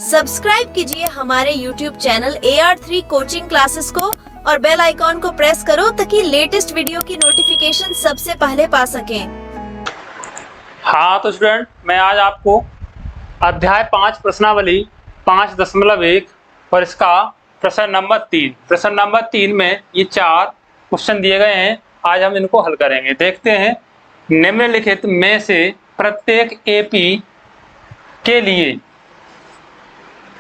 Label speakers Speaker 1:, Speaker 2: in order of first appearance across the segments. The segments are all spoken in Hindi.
Speaker 1: सब्सक्राइब कीजिए हमारे YouTube channel AR3 coaching classes को और बेल आइकॉन को प्रेस करो ताकि लेटेस्ट वीडियो की नोटिफिकेशन सबसे पहले पा सकें।
Speaker 2: हाँ तो स्टूडेंट, मैं आज आपको अध्याय 5 प्रश्नावली 5.1 और इसका प्रश्न नंबर 3 में ये 4 क्वेश्चन दिए गए हैं। आज हम इनको हल करेंगे। देखते हैं, निम्नलिखित में से प्रत्येक एपी के लिए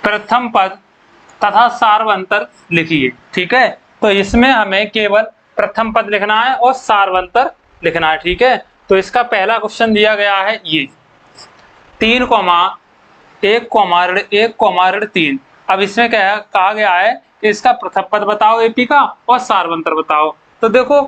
Speaker 2: प्रथम पद तथा सार्वंतर लिखिए। ठीक है, तो इसमें हमें केवल प्रथम पद लिखना है और सार्वंतर लिखना है। ठीक है, तो इसका पहला क्वेश्चन दिया गया है ये 3,1,1,3। अब इसमें क्या कहा गया है कि इसका प्रथम पद बताओ एपी का और सार्वंतर बताओ। तो देखो,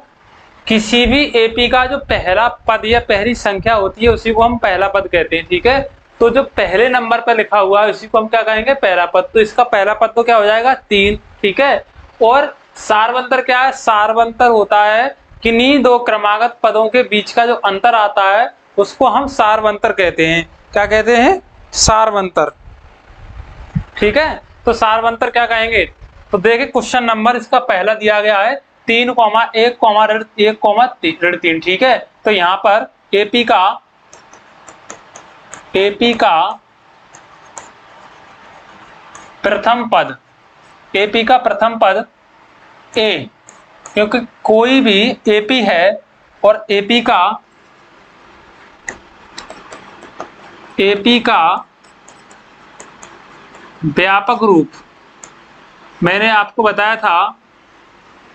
Speaker 2: किसी भी एपी का जो पहला पद या पहली संख्या होती है उसी को हम पहला पद कहते हैं। ठीक है, तो जो पहले नंबर पर लिखा हुआ है उसी को हम क्या कहेंगे, पहला पद। तो इसका पहला पद तो क्या हो जाएगा, 3। ठीक है, और सार्वंतर क्या है, सार्वंतर होता है किन्हीं दो क्रमागत पदों के बीच का जो अंतर आता है उसको हम सार्वंतर कहते हैं। क्या कहते हैं, सार्वंतर। ठीक है, तो सार्वंतर क्या कहेंगे। तो देखिए, क्वेश्चन नंबर इसका पहला दिया गया है 3,1,1,3। ठीक है, तो यहाँ पर एपी का प्रथम पद ए, क्योंकि कोई भी एपी है और एपी का व्यापक रूप मैंने आपको बताया था।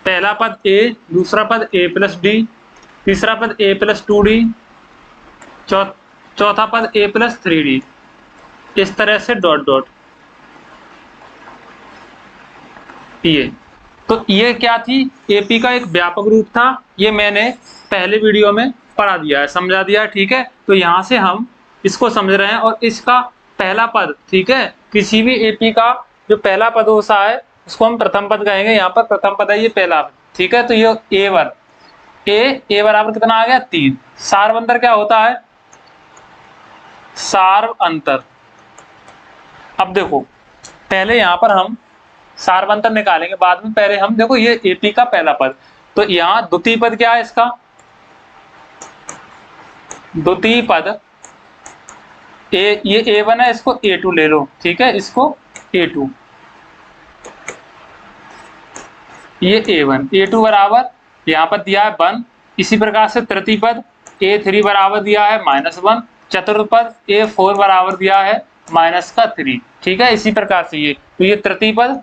Speaker 2: पहला पद ए, दूसरा पद a प्लस डी, तीसरा पद a प्लस 2d, चौथा पद a प्लस 3d, इस तरह से डॉट डॉट। ये तो ये क्या थी, एपी का एक व्यापक रूप था। ये मैंने पहले वीडियो में पढ़ा दिया है, समझा दिया है। ठीक है, तो यहाँ से हम इसको समझ रहे हैं। और इसका पहला पद, ठीक है, किसी भी एपी का जो पहला पद होता है उसको हम प्रथम पद कहेंगे। यहाँ पर प्रथम पद है ये पहला पद। ठीक है, तो ये A1 ए बराबर कितना आ गया, 3। सार्वंतर क्या होता है, सार्वंतर। अब देखो, पहले यहाँ पर हम सार्वंतर निकालेंगे बाद में। पहले हम देखो, ये एपी का पहला पद, तो यहाँ द्वितीय पद क्या है इसका, द्वितीय पद ये A1 है, इसको A2 ले लो। ठीक है, इसको A2, ये A1 बराबर यहाँ पर दिया है 1। इसी प्रकार से तृतीय पद A3 बराबर दिया है -1। चतुर्थ पद A4 बराबर दिया है -3। ठीक है, इसी प्रकार से ये, तो ये तृतीय पद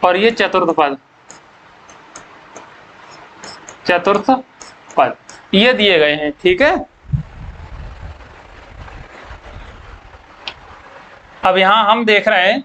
Speaker 2: और ये चतुर्थ पद ये दिए गए हैं। ठीक है, अब यहां हम देख रहे हैं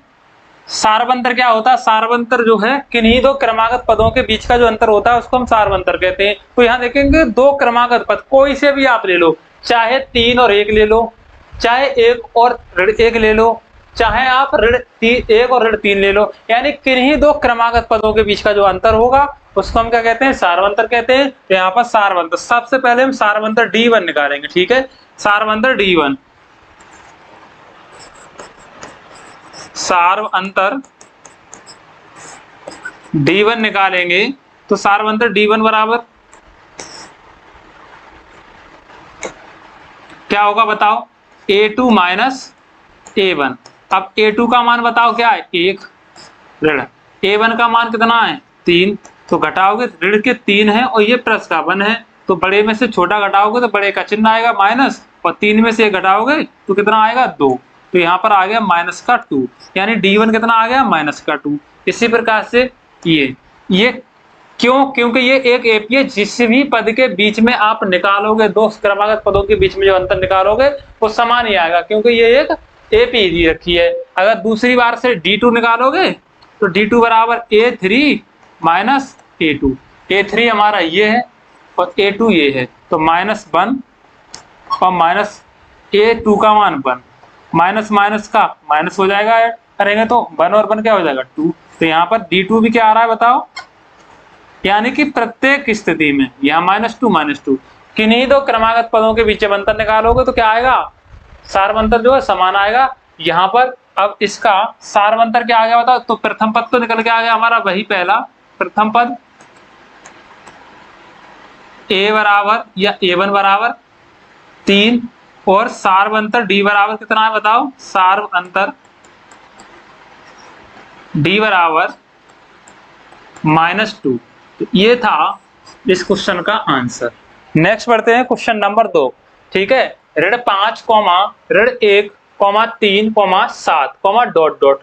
Speaker 2: सार्वंतर क्या होता है। सार्वंतर जो है किन्हीं दो क्रमागत पदों के बीच का जो अंतर होता है उसको हम सार्वंतर कहते हैं। तो यहाँ देखेंगे, दो क्रमागत पद कोई से भी आप ले लो, चाहे 3 और 1 ले लो, चाहे 1 और ऋण 1 ले लो, चाहे आप ऋण 1 और ऋण 3 ले लो, यानी किन्हीं दो क्रमागत पदों के बीच का जो अंतर होगा उसको हम क्या कहते हैं, सार्वंतर कहते हैं। तो यहाँ पर सार्वंतर, सबसे पहले हम सार्वंतर D1 निकालेंगे। ठीक है, सार्वंतर D1, सार्वंतर D1 निकालेंगे। तो सार्वंतर D1 बराबर क्या होगा बताओ, A2 माइनस A1। अब A2 का मान बताओ क्या है, 1। ऋण A1 का मान कितना है, 3। तो घटाओगे, ऋण के 3 है और ये प्लस का 1 है, तो बड़े में से छोटा घटाओगे तो बड़े का चिन्ह आएगा माइनस, और 3 में से घटाओगे तो कितना आएगा, 2। तो यहाँ पर आ गया -2, यानी D1 कितना आ गया, -2। इसी प्रकार से ये क्यों, क्योंकि ये एक एपी है। जिस भी पद के बीच में आप निकालोगे, दो क्रमागत पदों के बीच में जो अंतर निकालोगे वो समान ही आएगा, क्योंकि ये एक एपी दी रखी है। अगर दूसरी बार से D2 निकालोगे तो D2 बराबर A3 माइनस A2। A3 हमारा ये है और A2 ये है, तो -1 और माइनस A2 का मान 1, माइनस माइनस का माइनस हो जाएगा, ऐड करेंगे तो 1 और 1 क्या हो जाएगा, 2। तो यहाँ पर D2 भी क्या आ रहा है बताओ, यानी कि प्रत्येक स्थिति में यहाँ -2 किन्हीं दो क्रमागत पदों के बीच अंतर निकालोगे तो क्या आएगा, सार्वंतर जो है समान आएगा यहाँ पर। अब इसका सार्वंतर क्या आ गया बताओ, तो प्रथम पद तो निकल के आ गया हमारा वही पहला प्रथम पद a बराबर या a1 बराबर 3 और सार्वंतर d बराबर कितना है बताओ, सार्वंतर d बराबर -2। तो ये था इस क्वेश्चन का आंसर। नेक्स्ट बढ़ते हैं क्वेश्चन नंबर 2। ठीक है, ऋण 5 ऋण 1 3 7 डॉट डॉट।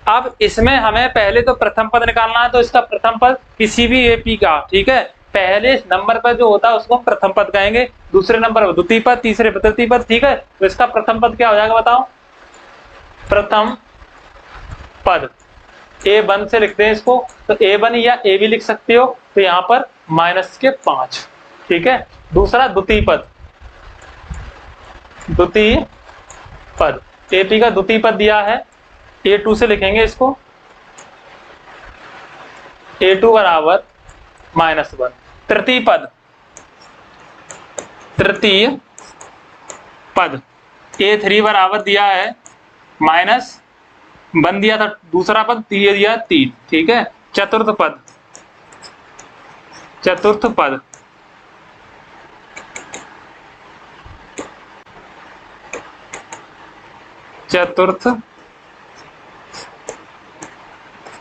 Speaker 2: अब इसमें हमें पहले तो प्रथम पद निकालना है, तो इसका प्रथम पद किसी भी एपी का, ठीक है, पहले नंबर पर जो होता है उसको प्रथम पद कहेंगे, दूसरे नंबर पर द्वितीय पद, तीसरे पर तृतीय पद। ठीक है, तो इसका प्रथम पद क्या हो जाएगा बताओ, प्रथम पद A1 से लिखते हैं इसको, तो A1 या A भी लिख सकते हो, तो यहाँ पर -5। ठीक है, दूसरा द्वितीय पद, द्वितीय पद AP का द्वितीय पद दिया है, A2 से लिखेंगे इसको, A2 बराबर -1। तृतीय पद, तृतीय पद A3 बराबर दिया है -1 दिया था, दूसरा पद दिया 3। ठीक है, चतुर्थ पद, चतुर्थ पद चतुर्थ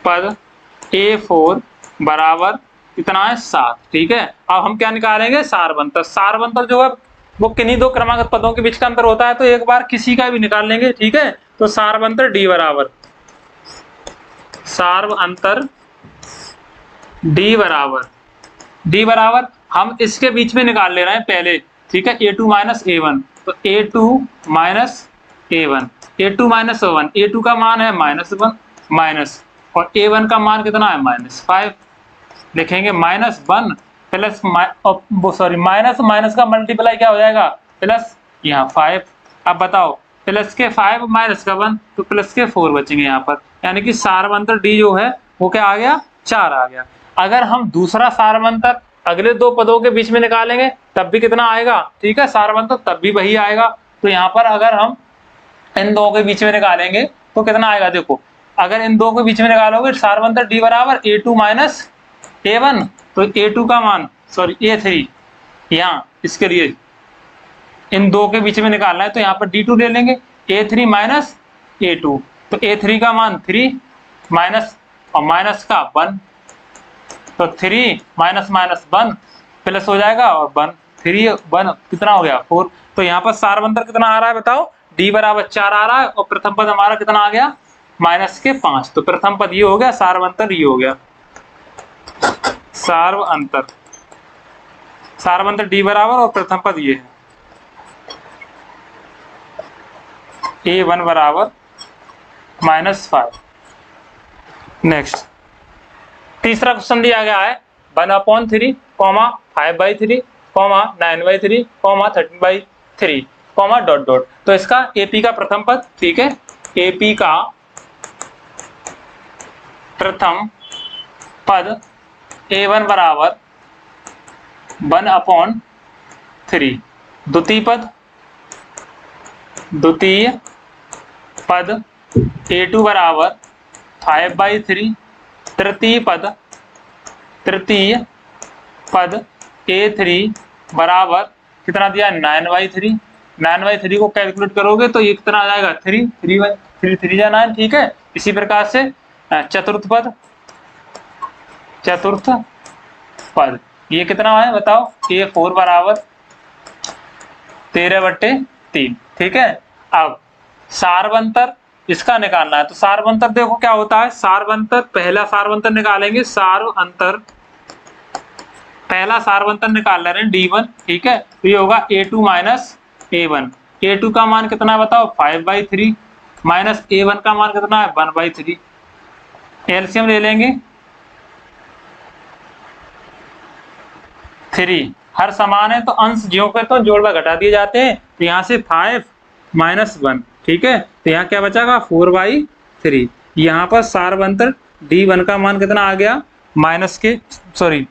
Speaker 2: पद A4 बराबर कितना है 7। ठीक है, अब हम क्या निकालेंगे, सारवंतर। सारवंतर जो है वो किन्हीं दो क्रमागत पदों के बीच का अंतर होता है, तो एक बार किसी का भी निकाल लेंगे। ठीक है, तो सारवंतर D बराबर, सार्वअंतर D बराबर हम इसके बीच में निकाल ले रहे हैं पहले। ठीक है, A2 -A1, तो A2 -A1, A2 -A1, A2 का मान है -1 माइनस, और A1 का मान कितना है -5। लिखेंगे -1 प्लस सॉरी माइनस माइनस का मल्टीप्लाई क्या हो जाएगा, प्लस यहाँ 5। अब बताओ प्लस के 5 माइनस का 1, तो प्लस के 4 बचेंगे यहाँ पर, यानी कि सारवंतर D जो है वो क्या आ गया, 4 आ गया। अगर हम दूसरा सारवंतर अगले दो पदों के बीच में निकालेंगे तब भी कितना आएगा, ठीक है, सारवंतर तब भी वही आएगा। तो यहाँ पर अगर हम इन दो के बीच में निकालेंगे तो कितना आएगा, देखो अगर इन दो के बीच में निकालोगे सारवंतर D बराबर A2 -A1, तो A2 का मान सॉरी A3, यहाँ इसके लिए इन दो के बीच में निकालना है, तो यहाँ पर D2 ले लेंगे, A3 -A2, तो A3 का मान 3 माइनस और माइनस का 1, तो 3 -1 प्लस हो जाएगा और 1, 3 1 कितना हो गया 4। तो यहाँ पर सारवंतर कितना आ रहा है बताओ, D बराबर 4 आ रहा है, और प्रथम पद हमारा कितना आ गया -5। तो प्रथम पद ये हो गया, सारवंतर ये हो गया, सारवंतर, सारवंतर D बराबर और प्रथम पद ये है A1 बराबर -5। नेक्स्ट तीसरा क्वेश्चन दिया गया है 1/3, 5/3, 9/3, 13/3, डॉट डॉट। तो इसका AP का प्रथम पद, ठीक है, AP का प्रथम पद A1 बराबर 1/3, द्वितीय पद, द्वितीय पद A2 बराबर 5/3, तृतीय पद, तृतीय पद A3 बराबर कितना दिया 9/3, 9/3 को कैलकुलेट करोगे तो ये कितना आ जाएगा 3, 3 या 9। ठीक है, इसी प्रकार से चतुर्थ पद, चतुर्थ पद ये कितना है बताओ, A4 बराबर 13/3। ठीक है, अब सारवंतर इसका निकालना है, तो सारवंतर देखो क्या होता है, सारवंतर पहला सारवंतर निकालेंगे, सारवंतर पहला सारवंतर निकाल रहे हैं D1। ठीक है, तो ये होगा A2 -A1, A2 का मान कितना है बताओ 5/3, माइनस A1 का मान कितना है 1/3। एलसीएम ले लेंगे, 3 हर समान है तो अंश ज्यों के तो जोड़ में घटा दिए जाते हैं, तो यहाँ से 5 -1। ठीक है, तो यहाँ क्या बचागा 4/3। यहाँ पर सारवंतर D1 का मान कितना आ गया सॉरी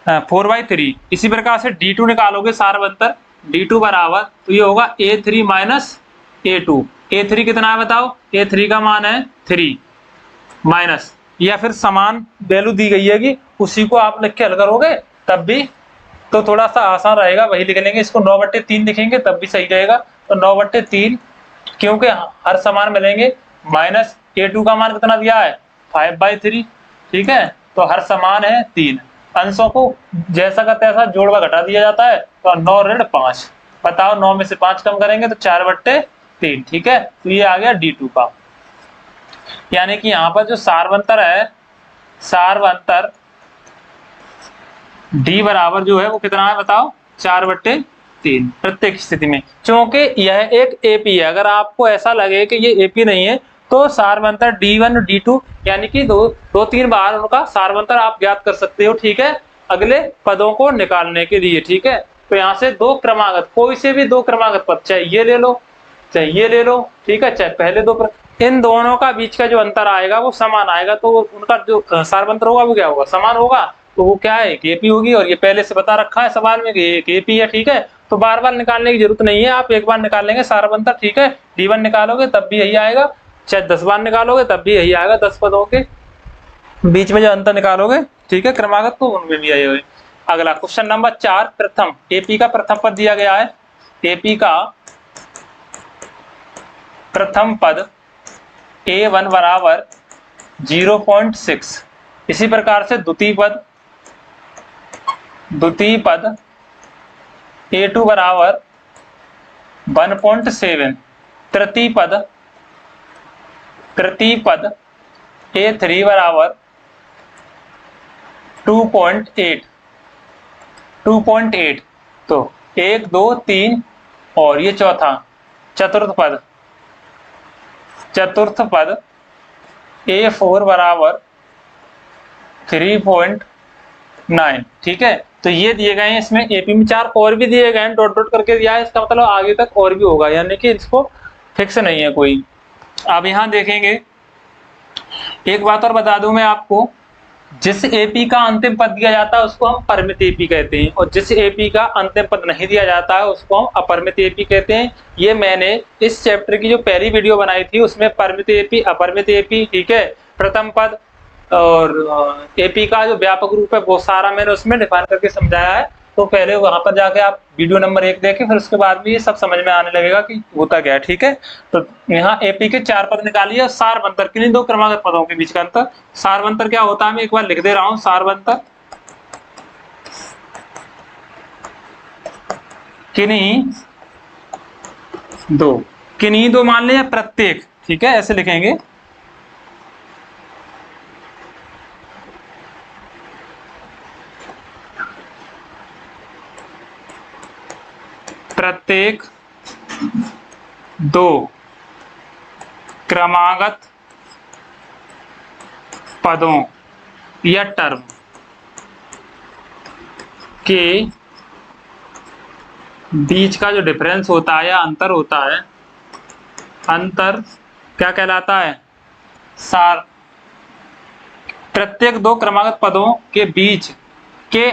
Speaker 2: 4/3। इसी प्रकार से D2 निकालोगे सारवंतर, D2 बराबर तो ये होगा A3 A2, A3 कितना है बताओ, A3 का मान है 3 माइनस, या फिर समान वैल्यू दी गई है कि उसी को आप लिख के हल करोगे तब भी तो थोड़ा सा आसान रहेगा, वही लिख लेंगे, इसको 9/3 लिखेंगे तब भी सही रहेगा। तो 9/3 क्योंकि हर समान मिलेंगे, माइनस A2 का मान कितना दिया है 5/3, ठीक है, तो हर समान है 3, अंशों को जैसा का तैसा जोड़ व घटा दिया जाता है, तो 9 ऋण 5, बताओ 9 में से 5 कम करेंगे तो 4/3, ठीक है, तो ये आ गया D2 का। यानी कि यहाँ पर जो सार्वंतर है, सार्वंतर D बराबर जो है वो कितना है बताओ 4/3 प्रत्येक स्थिति में, क्योंकि यह एक एपी है। अगर आपको ऐसा लगे कि ये एपी नहीं है तो सार्वंतर D1 D2 यानी कि दो तीन बार उनका सार्वंतर आप ज्ञात कर सकते हो, ठीक है, अगले पदों को निकालने के लिए, ठीक है। तो यहाँ से दो क्रमागत, कोई से भी दो क्रमागत पद, चाहे ये ले लो चाहे ये ले लो, ठीक है, चाहे पहले दो, इन दोनों का बीच का जो अंतर आएगा वो समान आएगा, तो उनका जो सार्वंतर होगा वो क्या होगा, समान होगा, तो वो क्या है केपी होगी। और ये पहले से बता रखा है सवाल में कि केपी है, ठीक है, तो बार बार निकालने की जरूरत नहीं है, आप एक बार निकाल लेंगे सार्वंतर, ठीक है, D1 निकालोगे तब भी यही आएगा, चाहे 10 बार निकालोगे तब भी यही आएगा, 10 पदों के बीच में जो अंतर निकालोगे, ठीक है, क्रमागत, तो उनमें भी आएगा। अगला क्वेश्चन नंबर 4, प्रथम एपी का प्रथम पद दिया गया है, एपी का प्रथम पद A1 बराबर 0.6, इसी प्रकार से द्वितीय पद A2 बराबर 1.7, तृतीय पद A3 बराबर 2.8, तो 1 2 3 और ये चौथा चतुर्थ पद A4 बराबर 3.9, ठीक है, तो ये दिए गए हैं, इसमें एपी में 4 और भी दिए गए हैं, डॉट डॉट करके दिया है, इसका मतलब आगे तक और भी होगा, यानी कि इसको फिक्स नहीं है कोई। अब यहाँ देखेंगे, एक बात और बता दूं मैं आपको, जिस एपी का अंतिम पद दिया जाता है उसको हम परिमित एपी कहते हैं, और जिस एपी का अंतिम पद नहीं दिया जाता है उसको हम अपरिमित एपी कहते हैं। ये मैंने इस चैप्टर की जो पहली वीडियो बनाई थी उसमें परिमित एपी, अपरिमित एपी, ठीक है, प्रथम पद और एपी का जो व्यापक रूप है वो सारा मैंने उसमें डिफाइन करके समझाया है, तो पहले वहां पर जाके आप वीडियो नंबर 1 देखें, फिर उसके बाद भी ये सब समझ में आने लगेगा कि होता क्या है, ठीक है। तो यहाँ एपी के 4 पद निकालिए, सार्वंतर किन्हीं दो क्रमागत पदों के बीच का अंतर, सार्वंतर क्या होता है मैं एक बार लिख दे रहा हूं, सार्वंतर किन्हीं दो मान लिया प्रत्येक, ठीक है, ऐसे लिखेंगे, प्रत्येक दो क्रमागत पदों या टर्म के बीच का जो डिफरेंस होता है या अंतर होता है, अंतर क्या कहलाता है, प्रत्येक दो क्रमागत पदों के बीच के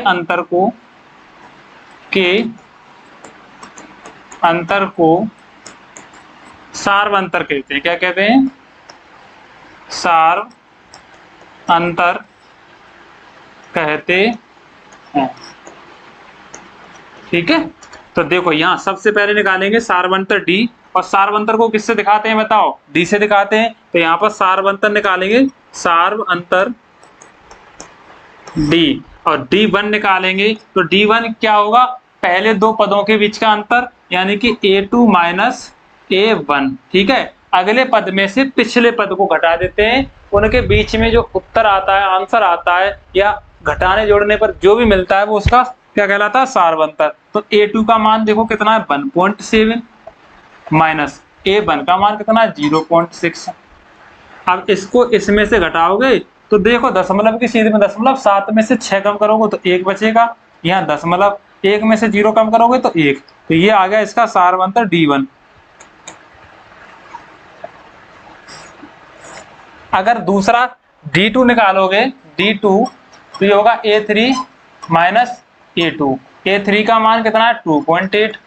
Speaker 2: अंतर को सार्वंतर कहते हैं। क्या कहते हैं, सार्वंतर कहते हैं, ठीक है। तो देखो यहाँ सबसे पहले निकालेंगे सार्वंतर D, और सार्वंतर को किससे दिखाते हैं बताओ, D से दिखाते हैं, तो यहाँ पर सार्वंतर निकालेंगे, सार्वंतर D, और D1 निकालेंगे, तो D1 क्या होगा, पहले दो पदों के बीच का अंतर, यानी कि A2 माइनस A1, ठीक है, अगले पद में से पिछले पद को घटा देते हैं, उनके बीच में जो उत्तर आता है, आंसर आता है, या घटाने जोड़ने पर जो भी मिलता है वो उसका क्या कहलाता है, सार्वंतर। तो A2 का मान देखो कितना है 1.7 माइनस A1 का मान कितना है 0.6। अब इसको इसमें से घटाओगे तो देखो दशमलव की सीध में दशमलव, 7 में से 6 कम करोगे तो 1 बचेगा, यहाँ दशमलव, 1 में से 0 कम करोगे तो 1, तो ये आ गया इसका सार्वंतर D1। अगर दूसरा D2 निकालोगे, D2 तो ये होगा A3 माइनस A2, A3 का मान कितना है 2.8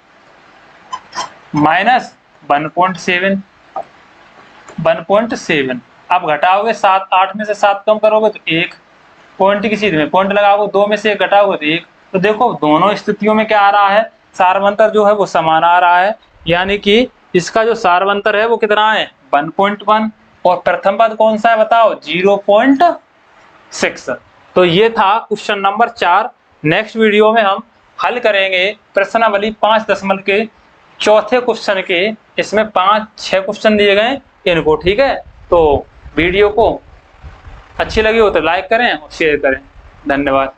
Speaker 2: माइनस 1.7 1.7। अब घटाओगे 7, 8 में से 7 कम करोगे तो 1, पॉइंट की सीध में पॉइंट लगाओगे, 2 में से 1 घटाओगे तो 1। तो देखो दोनों स्थितियों में क्या आ रहा है, सार्वंतर जो है वो समान आ रहा है, यानी कि इसका जो सार्वंतर है वो कितना है 1.1, और प्रथम पद कौन सा है बताओ 0.6। तो ये था क्वेश्चन नंबर 4। नेक्स्ट वीडियो में हम हल करेंगे प्रश्नावली 5 के चौथे क्वेश्चन के, इसमें 5-6 क्वेश्चन दिए गए इनको, ठीक है। तो वीडियो को अच्छी लगी हो तो लाइक करें और शेयर करें। धन्यवाद।